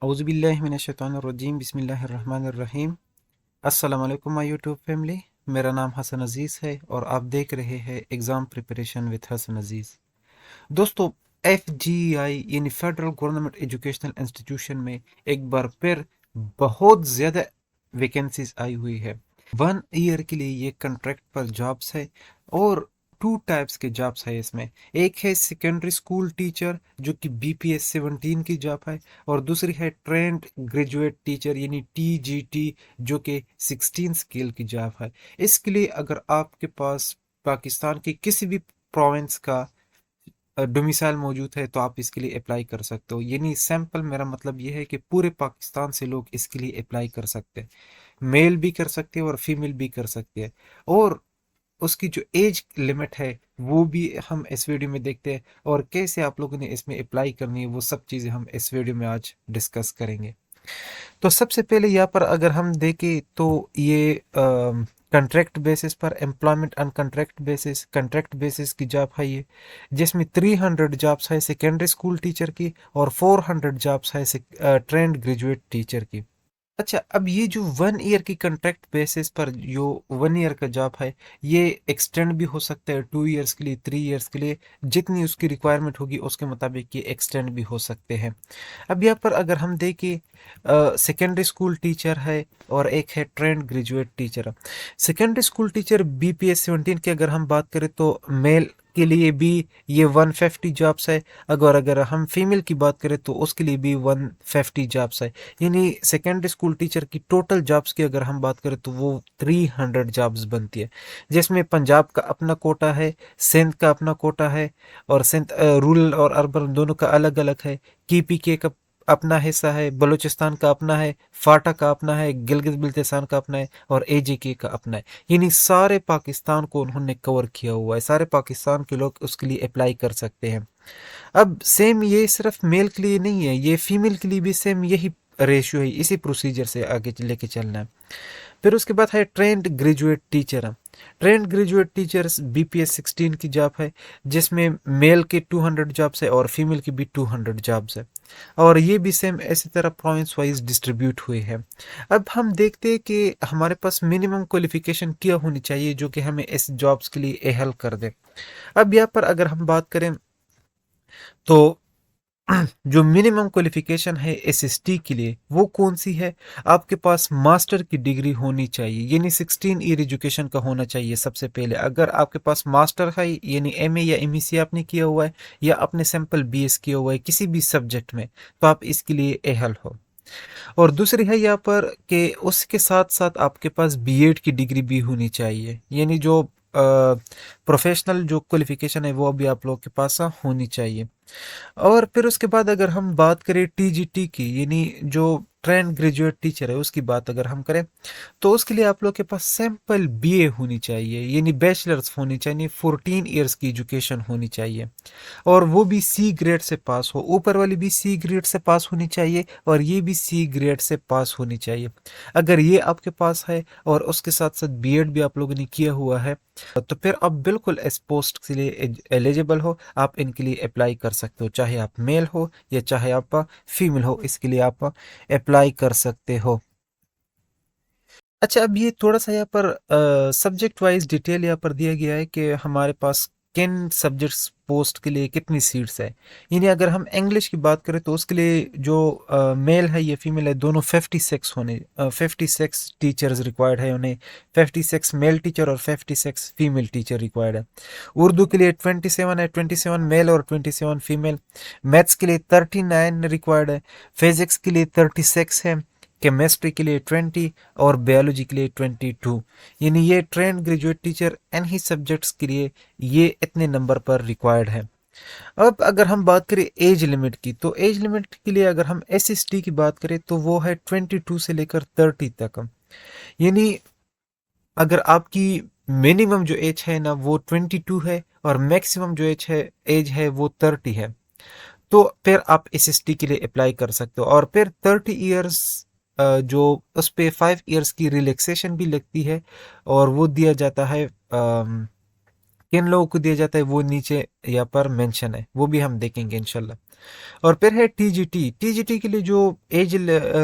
औज़ुबिल्लाहिमिनश्शैतानिर्रजीम बिस्मिल्लाहिर्रहमानिर्रहीम। अस्सलाम वालेकुम माय यूट्यूब फैमिली। मेरा नाम हसन अज़ीज़ है और आप देख रहे हैं एग्ज़ाम प्रिपरेशन विद हसन अज़ीज़। दोस्तों, FGI यानी फेडरल गवर्नमेंट एजुकेशनल इंस्टीट्यूशन में एक बार फिर बहुत ज़्यादा वैकेंसीज आई हुई है। 1 ईयर के लिए ये कॉन्ट्रैक्ट पर जॉब्स है और टू टाइप्स के जॉब्स है इसमें। एक है सेकेंडरी स्कूल टीचर जो कि BPS 17 की जॉब है, और दूसरी है ट्रेंड ग्रेजुएट टीचर यानी TGT जो कि 16 स्केल की जॉब है। इसके लिए अगर आपके पास पाकिस्तान के किसी भी प्रोविंस का डोमिसाइल मौजूद है तो आप इसके लिए अप्लाई कर सकते हो। यानी सैंपल मेरा मतलब ये है कि पूरे पाकिस्तान से लोग इसके लिए अप्लाई कर सकते हैं। मेल भी कर सकते हैं और फीमेल भी कर सकते हैं। और उसकी जो एज लिमिट है वो भी हम इस वीडियो में देखते हैं, और कैसे आप लोगों ने इसमें अप्लाई करनी है वो सब चीज़ें हम इस वीडियो में आज डिस्कस करेंगे। तो सबसे पहले यहाँ पर अगर हम देखें तो ये कंट्रैक्ट बेसिस पर एम्प्लॉयमेंट ऑन कंट्रैक्ट बेसिस की जॉब है ये, जिसमें 300 जॉब्स है सेकेंडरी स्कूल टीचर की और 400 जॉब्स है ट्रेंड ग्रेजुएट टीचर की। अच्छा, अब ये जो 1 ईयर की कॉन्ट्रैक्ट बेसिस पर जो 1 ईयर का जॉब है, ये एक्सटेंड भी हो सकता है 2 ईयर्स के लिए, 3 ईयर्स के लिए। जितनी उसकी रिक्वायरमेंट होगी उसके मुताबिक ये एक्सटेंड भी हो सकते हैं। अब यहाँ पर अगर हम देखें, सेकेंडरी स्कूल टीचर है और एक है trained graduate teacher. Secondary school teacher BPS 17 की अगर हम बात करें तो मेल के लिए भी ये 150 जॉब्स है। अगर अगर हम फीमेल की बात करें तो उसके लिए भी 150 जॉब्स है। यानी सेकेंडरी स्कूल टीचर की टोटल जॉब्स की अगर हम बात करें तो वो 300 जॉब्स बनती है, जिसमें पंजाब का अपना कोटा है, सिंध का अपना कोटा है, और सिंध रूरल और अर्बन दोनों का अलग अलग है। KPK का अपना हिस्सा है, बलूचिस्तान का अपना है, फाटा का अपना है, गिलगित बिल्तिसान का अपना है, और AJK का अपना है। यानी सारे पाकिस्तान को उन्होंने कवर किया हुआ है, सारे पाकिस्तान के लोग उसके लिए अप्लाई कर सकते हैं। अब सेम ये सिर्फ मेल के लिए नहीं है, ये फीमेल के लिए भी सेम यही रेशियो है, इसी प्रोसीजर से आगे लेके चलना है। फिर उसके बाद है trained graduate teacher. Trained graduate teachers BPS 16 की जॉब है, जिसमें मेल के 200 जॉब्स है और फीमेल की भी 200 जॉब्स है, और ये भी सेम इसी तरह प्रोविंस वाइज डिस्ट्रीब्यूट हुए हैं। अब हम देखते हैं कि हमारे पास मिनिमम क्वालिफिकेशन क्या होनी चाहिए जो कि हमें इस जॉब्स के लिए एहल कर दे। अब यहाँ पर अगर हम बात करें तो जो मिनिमम क्वालिफिकेशन है SST के लिए वो कौन सी है? आपके पास मास्टर की डिग्री होनी चाहिए, यानी 16 ईयर एजुकेशन का होना चाहिए सबसे पहले। अगर आपके पास मास्टर है यानी MA या MEC आपने किया हुआ है, या आपने सिंपल BS किया हुआ है किसी भी सब्जेक्ट में, तो आप इसके लिए एहल हो। और दूसरी है यहाँ पर कि उसके साथ साथ आपके पास B.Ed की डिग्री भी होनी चाहिए, यानी जो प्रोफेशनल जो क्वालिफिकेशन है वो भी आप लोगों के पास होनी चाहिए। और फिर उसके बाद अगर हम बात करें TGT की, यानी जो ट्रेंड ग्रेजुएट टीचर है उसकी बात अगर हम करें, तो उसके लिए आप लोग के पास सिंपल BA होनी चाहिए, यानी बैचलर्स होनी चाहिए, 14 ईयर्स की एजुकेशन होनी चाहिए, और वो भी C ग्रेड से पास हो। ऊपर वाली भी C ग्रेड से पास होनी चाहिए और ये भी C ग्रेड से पास होनी चाहिए। अगर ये आपके पास है और उसके साथ साथ B.Ed भी आप लोगों ने किया हुआ है, तो फिर आप बिल्कुल इस पोस्ट के लिए एलिजिबल हो, आप इनके लिए अप्लाई कर सकते हो, चाहे आप मेल हो या चाहे आप फीमेल हो, इसके लिए आप अप्लाई कर सकते हो। अच्छा, अब ये थोड़ा सा यहाँ पर सब्जेक्ट वाइज डिटेल यहाँ पर दिया गया है कि हमारे पास किन सब्जेक्ट्स पोस्ट के लिए कितनी सीट्स है। यानी अगर हम इंग्लिश की बात करें तो उसके लिए जो मेल है या फीमेल है, दोनों 56 टीचर्स रिक्वायर्ड है उन्हें। 56 मेल टीचर और 56 फीमेल टीचर रिक्वायर्ड है। उर्दू के लिए 27 है, 27 मेल और 27 फीमेल। मैथ्स के लिए 39 रिक्वायर्ड है। फिजिक्स के लिए 36 है। केमिस्ट्री के लिए 20 और बायोलॉजी के लिए 22। यानी ये ट्रेंड ग्रेजुएट टीचर इन ही सब्जेक्ट्स के लिए ये इतने नंबर पर रिक्वायर्ड है। अब अगर हम बात करें एज लिमिट की, तो एज लिमिट के लिए अगर हम SST की बात करें तो वो है 22 से लेकर 30 तक। यानी अगर आपकी मिनिमम जो एज है ना वो 22 है और मैक्सिमम जो एज है वो 30 है, तो फिर आप SST के लिए अप्लाई कर सकते हो। और फिर 30 ईयर्स जो उस पे 5 ईयर्स की रिलैक्सेशन भी लगती है, और वो दिया जाता है किन लोगों को दिया जाता है वो नीचे यहाँ पर मेंशन है, वो भी हम देखेंगे इंशाल्लाह। और फिर है टीजीटी। टीजीटी के लिए जो एज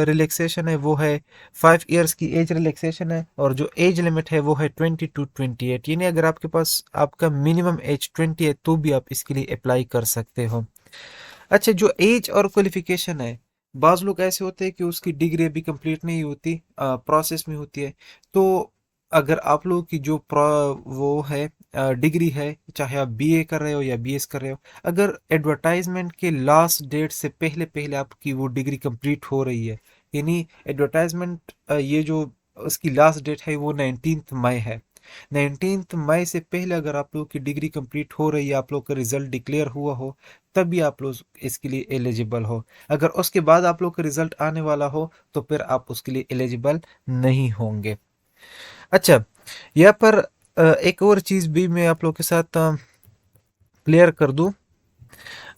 रिलैक्सेशन है वो है 5 इयर्स की एज रिलैक्सेशन है, और जो एज लिमिट है वो है 20 to 28, यानी अगर आपके पास आपका मिनिमम एज 20 है तो भी आप इसके लिए अप्लाई कर सकते हो। अच्छा, जो एज और क्वालिफिकेशन है, बाज़ लोग ऐसे होते हैं कि उसकी डिग्री अभी कंप्लीट नहीं होती, प्रोसेस में होती है। तो अगर आप लोगों की जो वो है डिग्री है, चाहे आप बीए कर रहे हो या बीएस कर रहे हो, अगर एडवर्टाइजमेंट के लास्ट डेट से पहले पहले आपकी वो डिग्री कंप्लीट हो रही है, यानी एडवर्टाइजमेंट ये जो उसकी लास्ट डेट है वो 19 मई है। 19 मई से पहले अगर आप लोगों की डिग्री कंप्लीट हो रही है, आप लोग का रिजल्ट डिक्लेयर हुआ हो, तभी आप लोग इसके लिए एलिजिबल हो। अगर उसके बाद आप लोग का रिजल्ट आने वाला हो तो फिर आप उसके लिए एलिजिबल नहीं होंगे। अच्छा, यहाँ पर एक और चीज़ भी मैं आप लोग के साथ क्लियर कर दूं।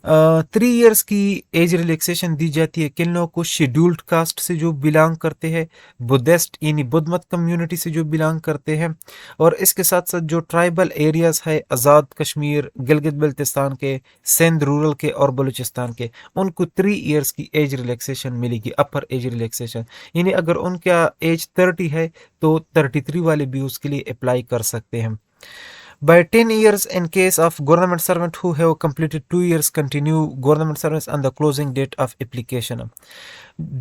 3 इयर्स की एज रिलैक्सेशन दी जाती है किन लोगों को? शेड्यूल्ड कास्ट से जो बिलोंग करते हैं, बुद्धिस्ट यानी बुद्ध मत कम्युनिटी से जो बिलोंग करते हैं, और इसके साथ साथ जो ट्राइबल एरियाज है, आज़ाद कश्मीर, गिलगित बल्तिस्तान के, सिंध रूरल के और बलूचिस्तान के, उनको 3 इयर्स की एज रिलैक्सेशन मिलेगी, अपर एज रिलैक्सेशन। यानी अगर उनका एज 30 है तो 33 वाले भी उसके लिए अप्लाई कर सकते हैं। By 10 years in case of government servant who have completed 2 years continue government service on the closing date of application.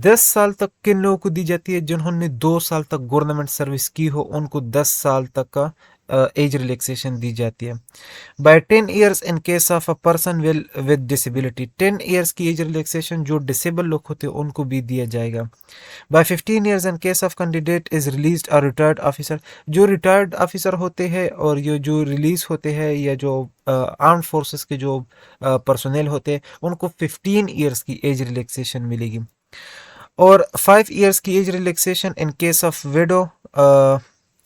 10 साल तक किन लोगों को दी जाती है? जिन्होंने 2 साल तक गवर्नमेंट सर्विस की हो उनको 10 साल तक का एज रिलैक्सेशन दी जाती है। By 10 years in case of a person will with disability, 10 years की एज रिलैक्सेशन जो डिसेबल लोग होते हैं उनको भी दिया जाएगा। By 15 years in case of candidate is released और रिटायर्ड ऑफिसर, जो रिटायर्ड ऑफिसर होते हैं और ये जो रिलीज होते हैं या जो आर्म्ड फोर्सेस के जो पर्सोनेल होते हैं उनको 15 इयर्स की एज रिलैक्सेशन मिलेगी। और 5 इयर्स की age relaxation in case of widow,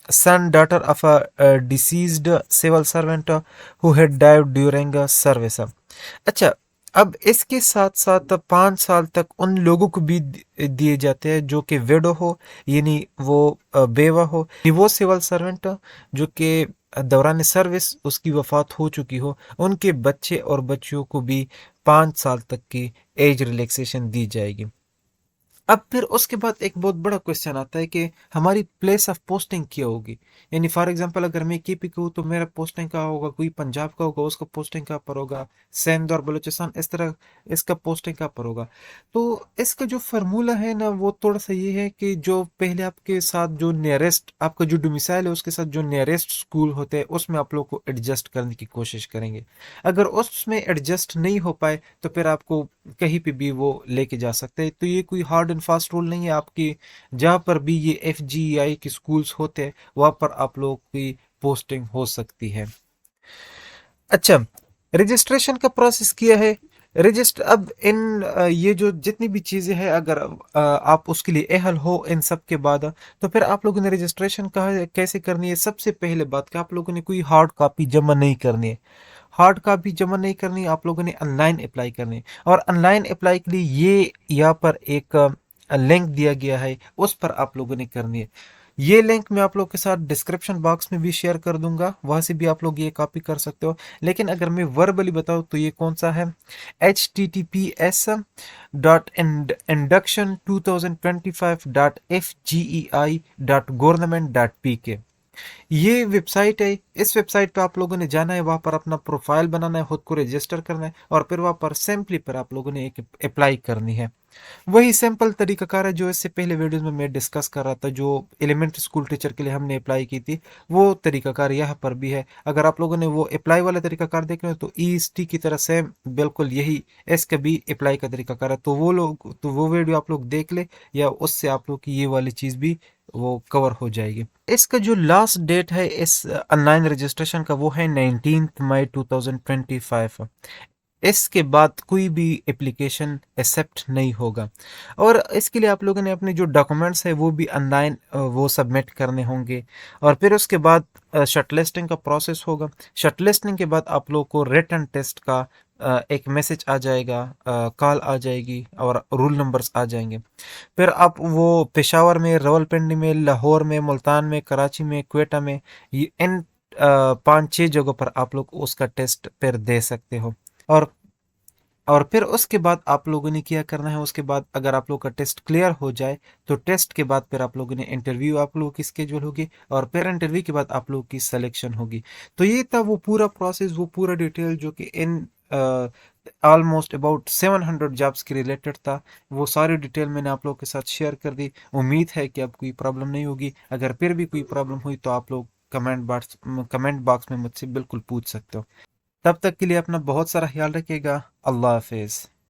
son daughter of a deceased civil servant who had died during service. अच्छा, अब इसके साथ साथ 5 साल तक उन लोगों को भी दिए जाते हैं जो कि वेडो हो, यानी वो बेवा हो, वो सिविल सर्वेंट जो कि दौरान सर्विस उसकी वफात हो चुकी हो, उनके बच्चे और बच्चियों को भी 5 साल तक की एज रिलैक्सेशन दी जाएगी। अब फिर उसके बाद एक बहुत बड़ा क्वेश्चन आता है कि हमारी प्लेस ऑफ पोस्टिंग क्या होगी। यानी फॉर एग्जांपल अगर मैं केपी का हूँ तो मेरा पोस्टिंग कहाँ होगा, कोई पंजाब का होगा उसका पोस्टिंग कहाँ पर होगा, सिंध और बलूचिस्तान इस तरह इसका पोस्टिंग कहाँ पर होगा। तो इसका जो फार्मूला है ना वो थोड़ा सा ये है कि जो पहले आपके साथ जो नियरेस्ट आपका जो डोमिसाइल है उसके साथ जो नियरेस्ट स्कूल होते हैं उसमें आप लोग को एडजस्ट करने की कोशिश करेंगे। अगर उसमें एडजस्ट नहीं हो पाए तो फिर आपको कहीं पे भी वो लेके जा सकते हैं। तो ये कोई हार्ड एंड फास्ट रूल नहीं है आपकी, जहाँ पर भी ये FGI के स्कूल्स होते हैं वहाँ पर आप लोग की पोस्टिंग हो सकती है। अच्छा, रजिस्ट्रेशन का प्रोसेस किया है। रजिस्टर अब इन ये जो जितनी भी चीज़ें हैं अगर आप उसके लिए अहल हो इन सब के बाद, तो फिर आप लोगों ने रजिस्ट्रेशन कहा कैसे करनी है? सबसे पहले बात कि आप लोगों ने कोई हार्ड कॉपी जमा नहीं करनी है। हार्ड कॉपी जमा नहीं करनी, आप लोगों ने ऑनलाइन अप्लाई करनी है। और ऑनलाइन अप्लाई के लिए ये यहाँ पर एक लिंक दिया गया है, उस पर आप लोगों ने करनी है। ये लिंक मैं आप लोग के साथ डिस्क्रिप्शन बॉक्स में भी शेयर कर दूंगा, वहां से भी आप लोग ये कॉपी कर सकते हो। लेकिन अगर मैं वर्बली बताऊँ तो ये कौन सा है? https://induction2025.fgei.government.pk, ये वेबसाइट है। इस वेबसाइट पे आप लोगों ने जाना है, वहां पर अपना प्रोफाइल बनाना है, खुद को रजिस्टर करना है, और फिर वहां पर सिंपली पर आप लोगों ने एक अप्लाई करनी है। वही सिंपल तरीकाकार है जो इससे पहले वीडियोस में मैं डिस्कस कर रहा था, जो एलिमेंट्री स्कूल टीचर के लिए हमने अप्लाई की थी, वो तरीकाकार यहाँ पर भी है। अगर आप लोगों ने वो अप्लाई वाला तरीकाकार देख रहे हो तो EST की तरह से बिल्कुल यही इसका भी अप्लाई का तरीकाकार है। तो वो वीडियो आप लोग देख ले, या उससे आप लोग की ये वाली चीज़ भी वो कवर हो जाएगी। इसका जो लास्ट डेट है इस ऑनलाइन रजिस्ट्रेशन का वो है 19 मई 2025। इसके बाद कोई भी एप्लीकेशन एक्सेप्ट नहीं होगा। और इसके लिए आप लोगों ने अपने जो डॉक्यूमेंट्स है वो भी ऑनलाइन वो सबमिट करने होंगे। और फिर उसके बाद शॉर्टलिस्टिंग का प्रोसेस होगा। शॉर्टलिस्टिंग के बाद आप लोग को रिटन टेस्ट का एक मैसेज आ जाएगा, कॉल आ जाएगी और रूल नंबर्स आ जाएंगे। फिर आप वो पेशावर में, रावलपिंडी में, लाहौर में, मुल्तान में, कराची में, क्वेटा में, ये इन 5-6 जगहों पर आप लोग उसका टेस्ट फिर दे सकते हो। और और फिर उसके बाद आप लोगों ने क्या करना है, उसके बाद अगर आप लोग का टेस्ट क्लियर हो जाए तो टेस्ट के बाद फिर आप लोगों ने इंटरव्यू आप लोगों की स्केड्यूल होगी, और फिर इंटरव्यू के बाद आप लोगों की सिलेक्शन होगी। तो ये था वो पूरा प्रोसेस, वो पूरा डिटेल जो कि इन ऑलमोस्ट अबाउट 700 जॉब्स के रिलेटेड था। वो सारी डिटेल मैंने आप लोगों के साथ शेयर कर दी। उम्मीद है कि अब कोई प्रॉब्लम नहीं होगी। अगर फिर भी कोई प्रॉब्लम हुई तो आप लोग कमेंट बॉक्स में मुझसे बिल्कुल पूछ सकते हो। तब तक के लिए अपना बहुत सारा ख्याल रखिएगा। अल्लाह हाफिज़।